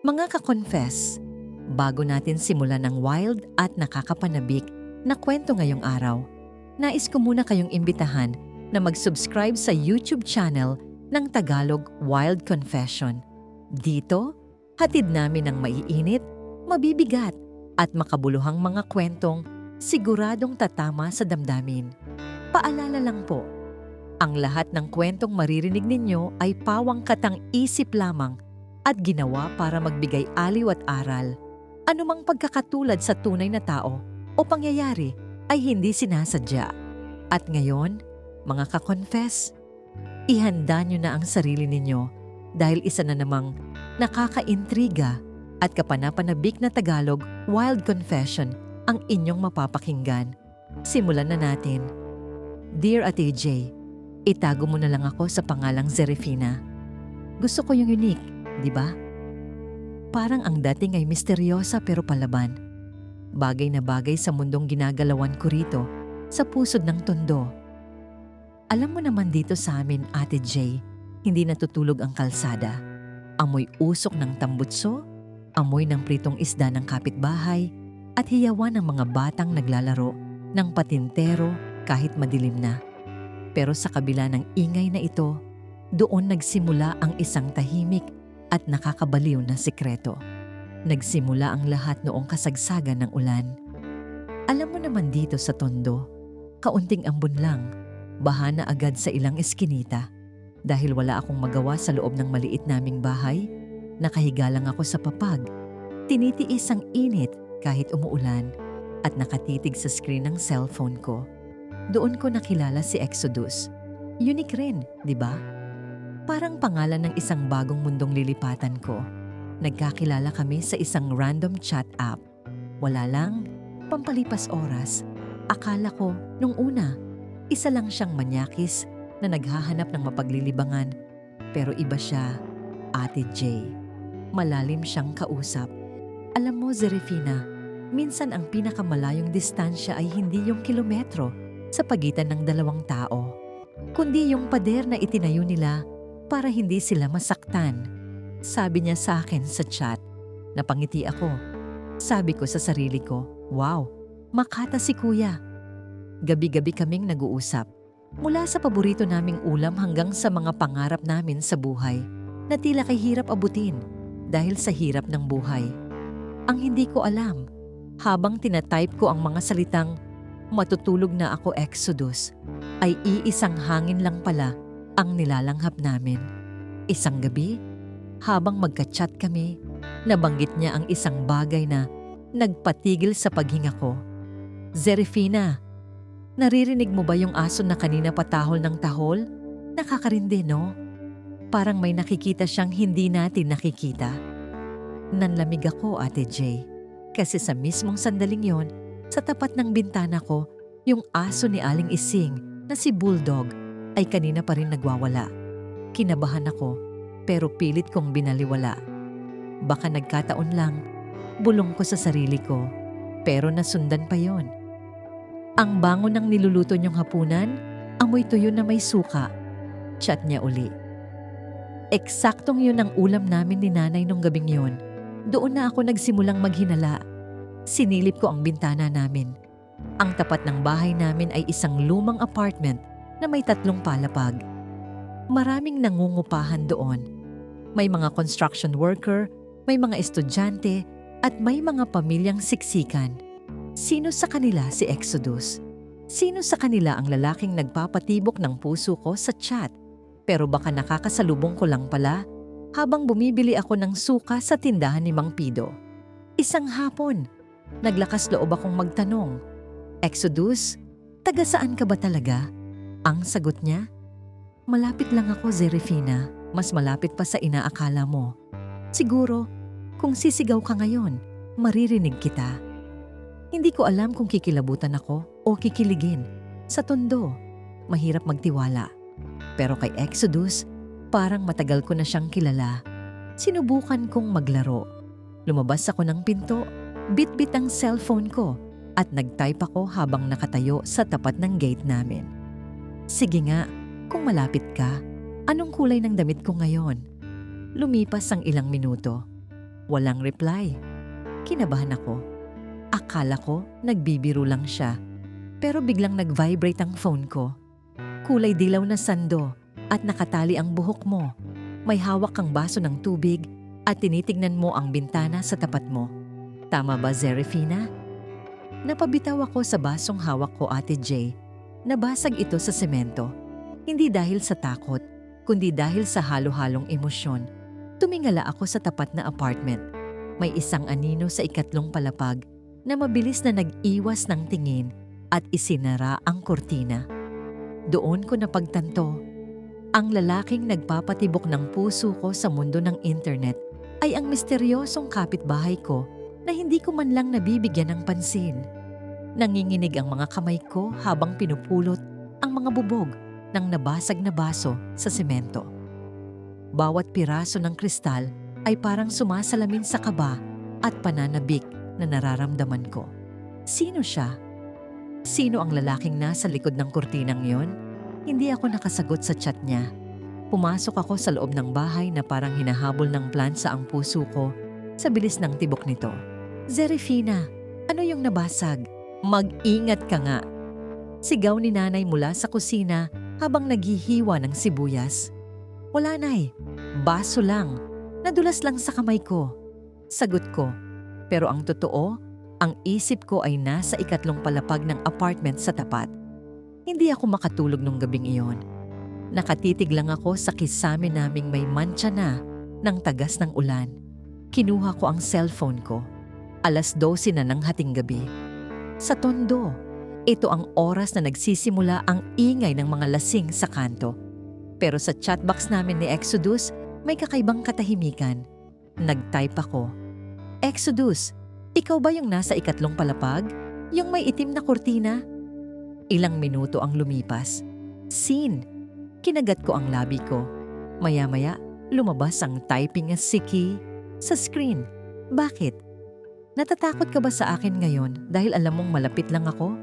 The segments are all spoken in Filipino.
Mga ka-confess, bago natin simulan ng wild at nakakapanabik na kwento ngayong araw, nais ko muna kayong imbitahan na mag-subscribe sa YouTube channel ng Tagalog Wild Confession. Dito, hatid namin ang maiinit, mabibigat at makabuluhang mga kwentong siguradong tatama sa damdamin. Paalala lang po, ang lahat ng kwentong maririnig ninyo ay pawang katang isip lamang at ginawa para magbigay aliw at aral. Anumang pagkakatulad sa tunay na tao o pangyayari ay hindi sinasadya. At ngayon, mga ka-confess, ihanda nyo na ang sarili ninyo dahil isa na namang nakakaintriga at kapanapanabik na Tagalog Wild Confession ang inyong mapapakinggan. Simulan na natin. Dear Ate J, itago mo na lang ako sa pangalang Zerefina. Gusto ko yung unique, di ba? Parang ang dating ay misteryosa pero palaban. Bagay na bagay sa mundong ginagalawan ko rito, sa pusod ng tondo. Alam mo naman dito sa amin, Ate J, hindi natutulog ang kalsada. Amoy usok ng tambutso, amoy ng pritong isda ng kapitbahay, at hiyawan ng mga batang naglalaro ng patintero kahit madilim na. Pero sa kabila ng ingay na ito, doon nagsimula ang isang tahimik at nakakabaliw na sikreto. Nagsimula ang lahat noong kasagsagan ng ulan. Alam mo naman dito sa tondo, kaunting ambon lang, baha na agad sa ilang eskinita. Dahil wala akong magawa sa loob ng maliit naming bahay, nakahiga lang ako sa papag, tinitiis ang init kahit umuulan at nakatitig sa screen ng cellphone ko. Doon ko nakilala si Exodus. Unique rin, di ba? Parang pangalan ng isang bagong mundong lilipatan ko. Nagkakilala kami sa isang random chat app. Wala lang, pampalipas oras. Akala ko, nung una, isa lang siyang manyakis na naghahanap ng mapaglilibangan. Pero iba siya, Ate J. Malalim siyang kausap. Alam mo, Zerefina, minsan ang pinakamalayong distansya ay hindi yung kilometro sa pagitan ng dalawang tao, kundi yung pader na itinayo nila para hindi sila masaktan. Sabi niya sa akin sa chat. Napangiti ako. Sabi ko sa sarili ko, wow, makata si kuya. Gabi-gabi kaming nag-uusap. Mula sa paborito naming ulam hanggang sa mga pangarap namin sa buhay na tila kay hirap abutin dahil sa hirap ng buhay. Ang hindi ko alam, habang tinatype ko ang mga salitang matutulog na ako Exodus, ay iisang hangin lang pala ang nilalanghap namin. Isang gabi, habang magka-chat kami, nabanggit niya ang isang bagay na nagpatigil sa paghinga ko. Zerefina, naririnig mo ba yung aso na kanina patahol ng tahol? Nakakarindi, no? Parang may nakikita siyang hindi natin nakikita. Nanlamig ako, Ate J, kasi sa mismong sandaling yon, sa tapat ng bintana ko, yung aso ni Aling Ising na si Bulldog ay kanina pa rin nagwawala. Kinabahan ako, pero pilit kong binaliwala. Baka nagkataon lang, bulong ko sa sarili ko, pero nasundan pa yon. Ang bango ng niluluto niyong hapunan, amoy tuyo na may suka. Chat niya uli. Eksaktong yun ang ulam namin ni nanay nung gabing yon. Doon na ako nagsimulang maghinala. Sinilip ko ang bintana namin. Ang tapat ng bahay namin ay isang lumang apartment na may 3 palapag. Maraming nangungupahan doon. May mga construction worker, may mga estudyante, at may mga pamilyang siksikan. Sino sa kanila si Exodus? Sino sa kanila ang lalaking nagpapatibok ng puso ko sa chat? Pero baka nakakasalubong ko lang pala habang bumibili ako ng suka sa tindahan ni Mang Pido. Isang hapon, naglakas loob akong magtanong, Exodus, taga saan ka ba talaga? Ang sagot niya, malapit lang ako, Zerefina. Mas malapit pa sa inaakala mo. Siguro, kung sisigaw ka ngayon, maririnig kita. Hindi ko alam kung kikilabutan ako o kikiligin. Sa tondo, mahirap magtiwala. Pero kay Exodus, parang matagal ko na siyang kilala. Sinubukan kong maglaro. Lumabas ako ng pinto, bit-bit ang cellphone ko at nag-type ako habang nakatayo sa tapat ng gate namin. Sige nga, kung malapit ka, anong kulay ng damit ko ngayon? Lumipas ang ilang minuto. Walang reply. Kinabahan ako. Akala ko nagbibiro lang siya. Pero biglang nag-vibrate ang phone ko. Kulay dilaw na sando at nakatali ang buhok mo. May hawak kang baso ng tubig at tinitignan mo ang bintana sa tapat mo. Tama ba, Zerefina? Napabitaw ako sa basong hawak ko, Ate Jay. Nabasag ito sa semento. Hindi dahil sa takot, kundi dahil sa halo-halong emosyon. Tumingala ako sa tapat na apartment. May isang anino sa ikatlong palapag na mabilis na nag-iwas ng tingin at isinara ang kurtina. Doon ko napagtanto, ang lalaking nagpapatibok ng puso ko sa mundo ng internet ay ang misteryosong kapitbahay ko na hindi ko man lang nabibigyan ng pansin. Nanginginig ang mga kamay ko habang pinupulot ang mga bubog ng nabasag na baso sa semento. Bawat piraso ng kristal ay parang sumasalamin sa kaba at pananabik na nararamdaman ko. Sino siya? Sino ang lalaking nasa likod ng kurtinang yon? Hindi ako nakasagot sa chat niya. Pumasok ako sa loob ng bahay na parang hinahabol ng plansa ang puso ko sa bilis ng tibok nito. Zerefina, ano yung nabasag? Mag-ingat ka nga. Sigaw ni nanay mula sa kusina habang naghihiwa ng sibuyas. Wala nay, baso lang. Nadulas lang sa kamay ko. Sagot ko. Pero ang totoo, ang isip ko ay nasa ikatlong palapag ng apartment sa tapat. Hindi ako makatulog nung gabing iyon. Nakatitig lang ako sa kisame naming may mantsa na ng tagas ng ulan. Kinuha ko ang cellphone ko. 12:00 na ng hating gabi. Sa tondo, ito ang oras na nagsisimula ang ingay ng mga lasing sa kanto. Pero sa chatbox namin ni Exodus, may kakaibang katahimikan. Nag-type ako. Exodus, ikaw ba yung nasa ikatlong palapag? Yung may itim na kurtina? Ilang minuto ang lumipas. Scene. Kinagat ko ang labi ko. Maya-maya, lumabas ang typing as siki sa screen. Bakit? Natatakot ka ba sa akin ngayon dahil alam mong malapit lang ako?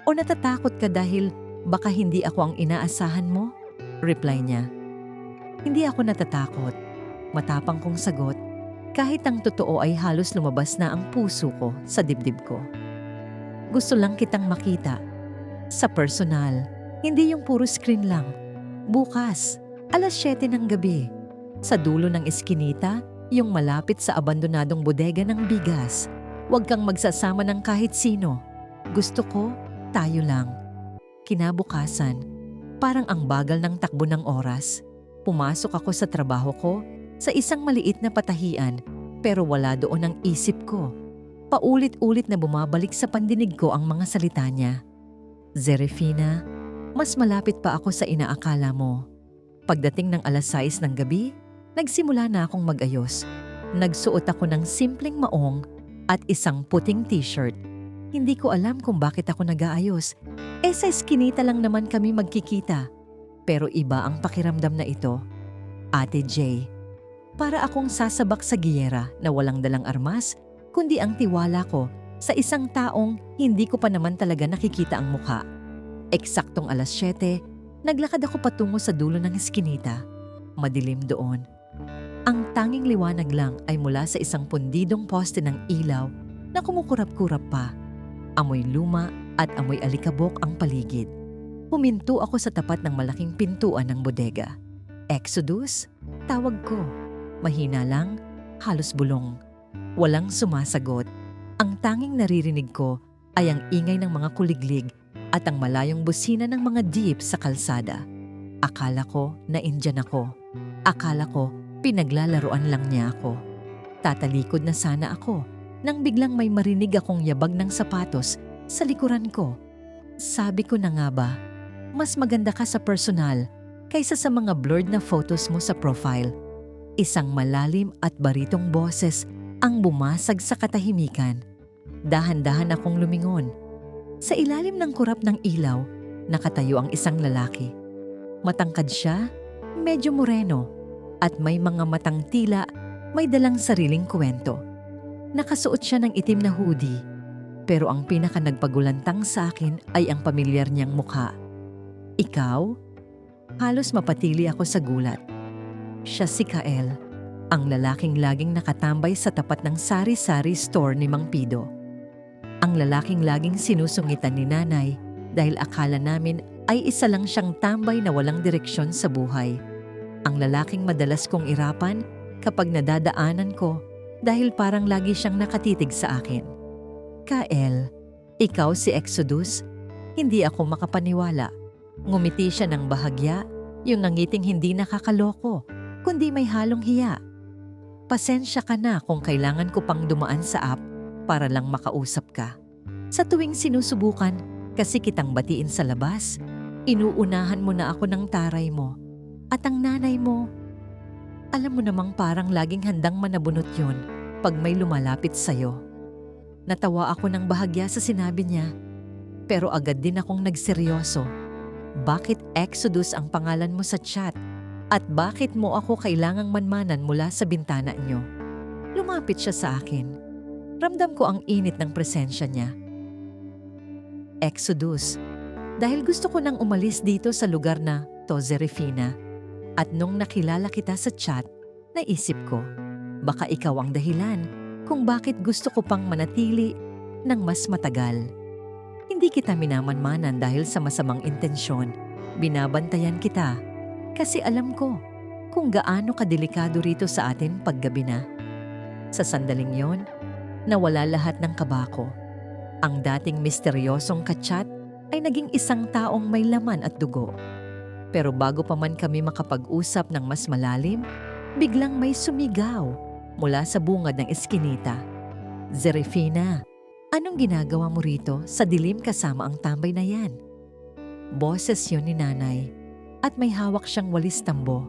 O natatakot ka dahil baka hindi ako ang inaasahan mo? Reply niya. Hindi ako natatakot. Matapang kong sagot. Kahit ang totoo ay halos lumabas na ang puso ko sa dibdib ko. Gusto lang kitang makita. Sa personal, hindi yung puro screen lang. Bukas, 7:00 ng gabi. Sa dulo ng eskinita, yung malapit sa abandonadong bodega ng bigas. Huwag kang magsasama ng kahit sino. Gusto ko, tayo lang. Kinabukasan, parang ang bagal ng takbo ng oras. Pumasok ako sa trabaho ko sa isang maliit na patahian pero wala doon ang isip ko. Paulit-ulit na bumabalik sa pandinig ko ang mga salita niya. Zerefina, mas malapit pa ako sa inaakala mo. Pagdating ng 6:00 ng gabi, nagsimula na akong mag-ayos. Nagsuot ako ng simpleng maong at isang puting t-shirt. Hindi ko alam kung bakit ako nag-aayos. Sa eskinita lang naman kami magkikita. Pero iba ang pakiramdam na ito. Ate Jay, para akong sasabak sa giyera na walang dalang armas, kundi ang tiwala ko sa isang taong hindi ko pa naman talaga nakikita ang mukha. Eksaktong 7:00, naglakad ako patungo sa dulo ng eskinita. Madilim doon. Ang tanging liwanag lang ay mula sa isang pundidong poste ng ilaw na kumukurap-kurap pa. Amoy luma at amoy alikabok ang paligid. Huminto ako sa tapat ng malaking pintuan ng bodega. Exodus? Tawag ko. Mahina lang, halos bulong. Walang sumasagot. Ang tanging naririnig ko ay ang ingay ng mga kuliglig at ang malayong busina ng mga jeep sa kalsada. Akala ko na Indian ako. Akala ko pinaglalaruan lang niya ako. Tatalikod na sana ako nang biglang may marinig akong yabag ng sapatos sa likuran ko. Sabi ko na nga ba, mas maganda ka sa personal kaysa sa mga blurred na photos mo sa profile. Isang malalim at baritong boses ang bumasag sa katahimikan. Dahan-dahan akong lumingon. Sa ilalim ng kurap ng ilaw, nakatayo ang isang lalaki. Matangkad siya, medyo moreno, at may mga matang tila may dalang sariling kwento. Nakasuot siya ng itim na hoodie, pero ang pinaka nagpagulantang sa akin ay ang pamilyar niyang mukha. Ikaw? Halos mapatili ako sa gulat. Siya si Kael. Ang lalaking laging nakatambay sa tapat ng sari-sari store ni Mang Pido. Ang lalaking laging sinusungitan ni nanay dahil akala namin ay isa lang siyang tambay na walang direksyon sa buhay. Ang lalaking madalas kong irapan kapag nadadaanan ko dahil parang lagi siyang nakatitig sa akin. Kael, ikaw si Exodus? Hindi ako makapaniwala. Ngumiti siya ng bahagya, yung nangiting hindi nakakaloko, kundi may halong hiya. Pasensya ka na kung kailangan ko pang dumaan sa app para lang makausap ka. Sa tuwing sinusubukan kasi kitang batiin sa labas, inuunahan mo na ako ng taray mo. At ang nanay mo, alam mo namang parang laging handang manabunot yun pag may lumalapit sa'yo. Natawa ako ng bahagya sa sinabi niya, pero agad din akong nagseryoso. Bakit Exodus ang pangalan mo sa chat? At bakit mo ako kailangang manmanan mula sa bintana niyo? Lumapit siya sa akin. Ramdam ko ang init ng presensya niya. Exodus, dahil gusto ko nang umalis dito sa lugar na to Zerefina. At nung nakilala kita sa chat, naisip ko, baka ikaw ang dahilan kung bakit gusto ko pang manatili ng mas matagal. Hindi kita minamanmanan dahil sa masamang intensyon. Binabantayan kita. Kasi alam ko kung gaano kadelikado rito sa atin paggabi na. Sa sandaling yon, nawala lahat ng kaba ko. Ang dating misteryosong kachat ay naging isang taong may laman at dugo. Pero bago pa man kami makapag-usap ng mas malalim, biglang may sumigaw mula sa bungad ng eskinita. Zerefina, anong ginagawa mo rito sa dilim kasama ang tambay na yan? Boses yun ni nanay. At may hawak siyang walis tambo.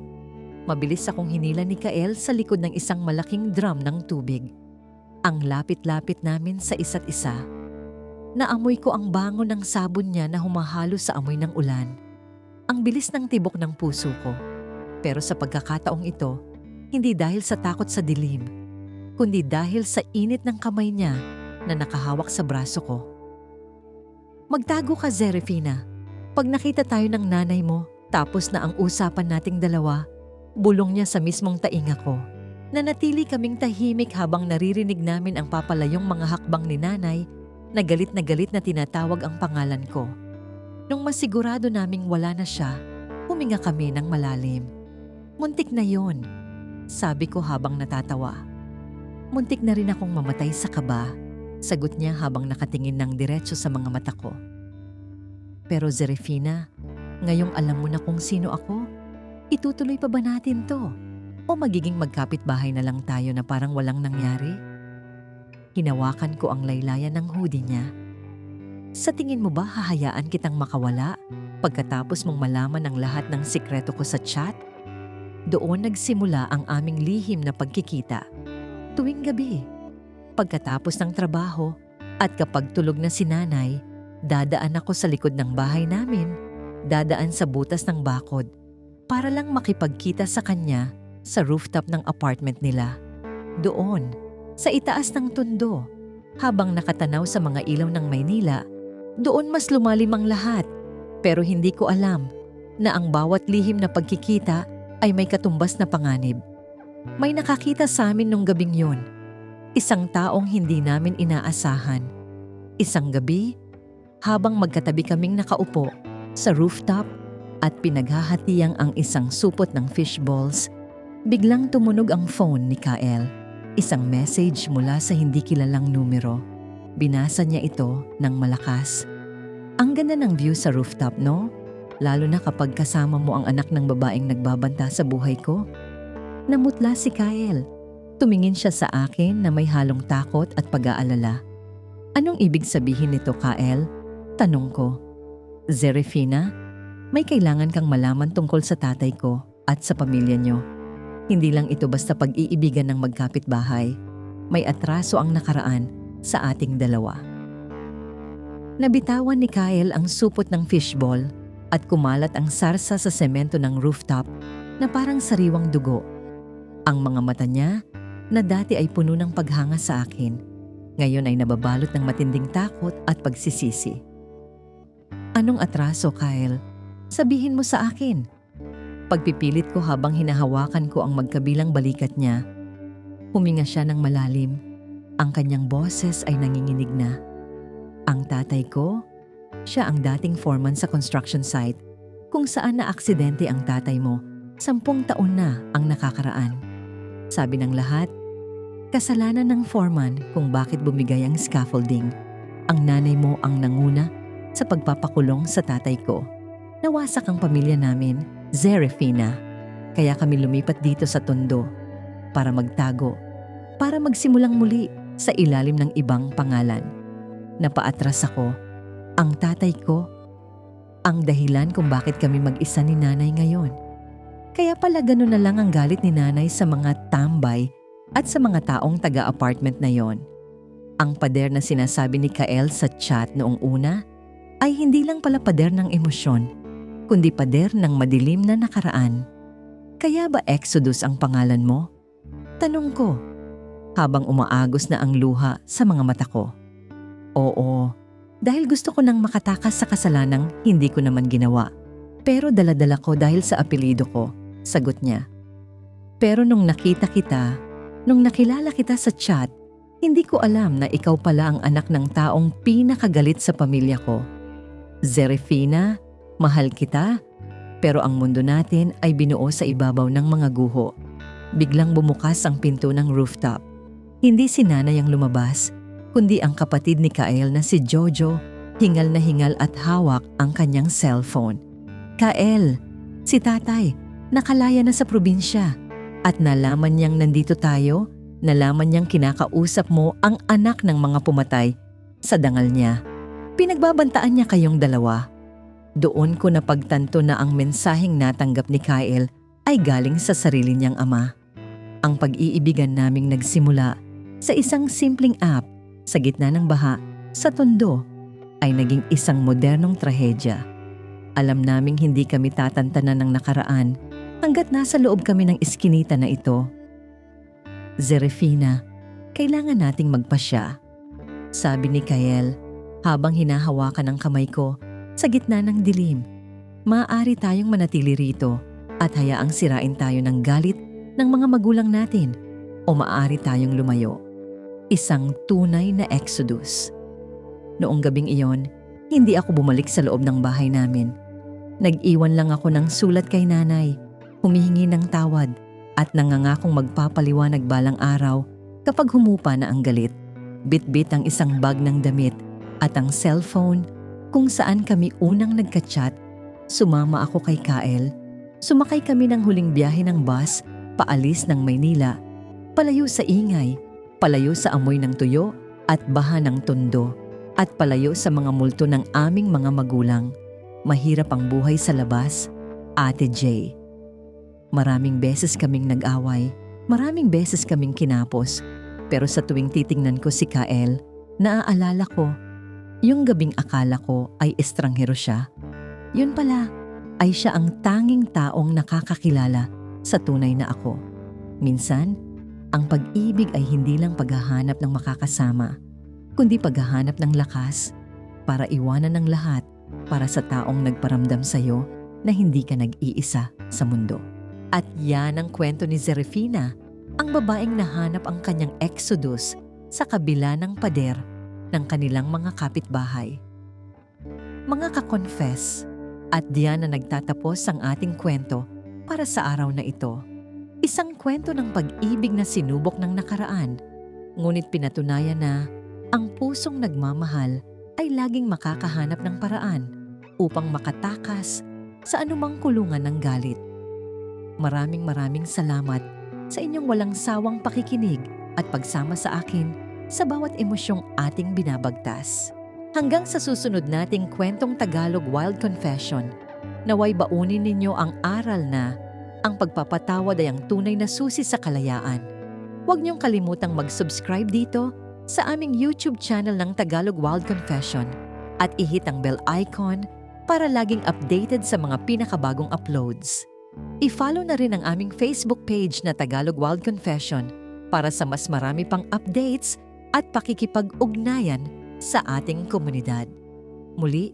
Mabilis akong hinila ni Kael sa likod ng isang malaking drum ng tubig. Ang lapit-lapit namin sa isa't isa. Naamoy ko ang bango ng sabon niya na humahalo sa amoy ng ulan. Ang bilis ng tibok ng puso ko. Pero sa pagkakataong ito, hindi dahil sa takot sa dilim, kundi dahil sa init ng kamay niya na nakahawak sa braso ko. Magtago ka, Zerefina. Pag nakita tayo ng nanay mo, tapos na ang usapan nating dalawa, bulong niya sa mismong tainga ko. Nanatili kaming tahimik habang naririnig namin ang papalayong mga hakbang ni nanay na galit na tinatawag ang pangalan ko. Nung masigurado naming wala na siya, huminga kami ng malalim. Muntik na yon, sabi ko habang natatawa. Muntik na rin akong mamatay sa kaba, sagot niya habang nakatingin ng diretso sa mga mata ko. Pero Zerefina, ngayong alam mo na kung sino ako, itutuloy pa ba natin to? O magiging magkapit-bahay na lang tayo na parang walang nangyari? Hinawakan ko ang laylayan ng hoodie niya. Sa tingin mo ba hahayaan kitang makawala pagkatapos mong malaman ang lahat ng sikreto ko sa chat? Doon nagsimula ang aming lihim na pagkikita. Tuwing gabi, pagkatapos ng trabaho at kapag tulog na si nanay, dadaan ako sa likod ng bahay namin. Dadaan sa butas ng bakod para lang makipagkita sa kanya sa rooftop ng apartment nila. Doon, sa itaas ng tundo, habang nakatanaw sa mga ilaw ng Maynila, doon mas lumalim ang lahat. Pero hindi ko alam na ang bawat lihim na pagkikita ay may katumbas na panganib. May nakakita sa amin nung gabing yon. Isang taong hindi namin inaasahan. Isang gabi, habang magkatabi kaming nakaupo sa rooftop at pinaghahatiang ang isang supot ng fishballs, biglang tumunog ang phone ni Kael. Isang message mula sa hindi kilalang numero. Binasa niya ito ng malakas. Ang ganda ng view sa rooftop, no? Lalo na kapag kasama mo ang anak ng babaeng nagbabanta sa buhay ko. Namutla si Kael. Tumingin siya sa akin na may halong takot at pag-aalala. Anong ibig sabihin nito, Kael? Tanong ko. Zerefina, may kailangan kang malaman tungkol sa tatay ko at sa pamilya niyo. Hindi lang ito basta pag-iibigan ng magkapit-bahay. May atraso ang nakaraan sa ating dalawa. Nabitawan ni Kael ang supot ng fishball at kumalat ang sarsa sa semento ng rooftop na parang sariwang dugo. Ang mga mata niya na dati ay puno ng paghanga sa akin, ngayon ay nababalot ng matinding takot at pagsisisi. Anong atraso, Kael? Sabihin mo sa akin. Pagpipilit ko habang hinahawakan ko ang magkabilang balikat niya. Huminga siya ng malalim. Ang kanyang boses ay nanginginig na. Ang tatay ko, siya ang dating foreman sa construction site kung saan na-aksidente ang tatay mo 10 taon na ang nakakaraan. Sabi ng lahat, kasalanan ng foreman kung bakit bumigay ang scaffolding. Ang nanay mo ang nanguna sa pagpapakulong sa tatay ko. Nawasak ang pamilya namin, Zerefina. Kaya kami lumipat dito sa Tondo para magtago, para magsimulang muli sa ilalim ng ibang pangalan. Napaatras ako. Ang tatay ko, ang dahilan kung bakit kami mag-isa ni nanay ngayon. Kaya pala ganun na lang ang galit ni nanay sa mga tambay at sa mga taong taga-apartment na yon. Ang pader na sinasabi ni Kael sa chat noong una ay hindi lang pala pader ng emosyon, kundi pader ng madilim na nakaraan. Kaya ba Exodus ang pangalan mo? Tanong ko, habang umaagos na ang luha sa mga mata ko. Oo, dahil gusto ko nang makatakas sa kasalanang hindi ko naman ginawa. Pero dala-dala ko dahil sa apelyido ko, sagot niya. Pero nung nakita kita, nung nakilala kita sa chat, hindi ko alam na ikaw pala ang anak ng taong pinakagalit sa pamilya ko. Zerefina, mahal kita, pero ang mundo natin ay binuo sa ibabaw ng mga guho. Biglang bumukas ang pinto ng rooftop. Hindi si nanay ang lumabas, kundi ang kapatid ni Kael na si Jojo, hingal na hingal at hawak ang kanyang cellphone. Kael, si tatay, nakalaya na sa probinsya. At nalaman niyang nandito tayo, nalaman niyang kinakausap mo ang anak ng mga pumatay sa dangal niya. Pinagbabantaan niya kayong dalawa. Doon ko napagtanto na ang mensaheng natanggap ni Kael ay galing sa sarili niyang ama. Ang pag-iibigan naming nagsimula sa isang simpleng app sa gitna ng baha sa Tondo ay naging isang modernong trahedya. Alam naming hindi kami tatantanan ng nakaraan hanggat nasa loob kami ng iskinita na ito. Zerefina, kailangan nating magpasya, sabi ni Kael habang hinahawakan ang kamay ko sa gitna ng dilim. Maaari tayong manatili rito at hayaang sirain tayo ng galit ng mga magulang natin o maaari tayong lumayo. Isang tunay na exodus. Noong gabing iyon, hindi ako bumalik sa loob ng bahay namin. Nag-iwan lang ako ng sulat kay nanay, humihingi ng tawad at nangangakong magpapaliwanag balang araw kapag humupa na ang galit. Bit-bit ang isang bag ng damit at ang cellphone kung saan kami unang nagka-chat. Sumama ako kay Kael. Sumakay kami ng huling biyahe ng bus paalis ng Maynila, palayo sa ingay, palayo sa amoy ng tuyo at baha ng Tondo, at palayo sa mga multo ng aming mga magulang. Mahirap ang buhay sa labas, Ate J. Maraming beses kaming nag-away, maraming beses kaming kinapos, pero sa tuwing titingnan ko si Kael, naaalala ko, yung gabing akala ko ay estranghero siya. Yun pala, ay siya ang tanging taong nakakakilala sa tunay na ako. Minsan, ang pag-ibig ay hindi lang paghahanap ng makakasama, kundi paghahanap ng lakas para iwanan ng lahat para sa taong nagparamdam sa'yo na hindi ka nag-iisa sa mundo. At yan ang kwento ni Zerefina, ang babaeng nahanap ang kanyang exodus sa kabila ng pader ng kanilang mga kapitbahay. Mga ka-confess, at diyan na nagtatapos ang ating kwento para sa araw na ito. Isang kwento ng pag-ibig na sinubok ng nakaraan, ngunit pinatunayan na ang pusong nagmamahal ay laging makakahanap ng paraan upang makatakas sa anumang kulungan ng galit. Maraming salamat sa inyong walang sawang pakikinig at pagsama sa akin sa bawat emosyong ating binabagtas. Hanggang sa susunod nating kwentong Tagalog Wild Confession, naway baunin ninyo ang aral na ang pagpapatawad ay ang tunay na susi sa kalayaan. Huwag niyong kalimutang mag-subscribe dito sa aming YouTube channel ng Tagalog Wild Confession at i-hit ang bell icon para laging updated sa mga pinakabagong uploads. I-follow na rin ang aming Facebook page na Tagalog Wild Confession para sa mas marami pang updates at pakikipag-ugnayan sa ating komunidad. Muli,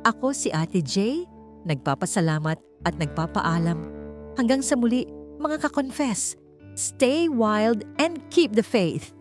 ako si Ate J nagpapasalamat at nagpapaalam. Hanggang sa muli, mga ka-confess, stay wild and keep the faith.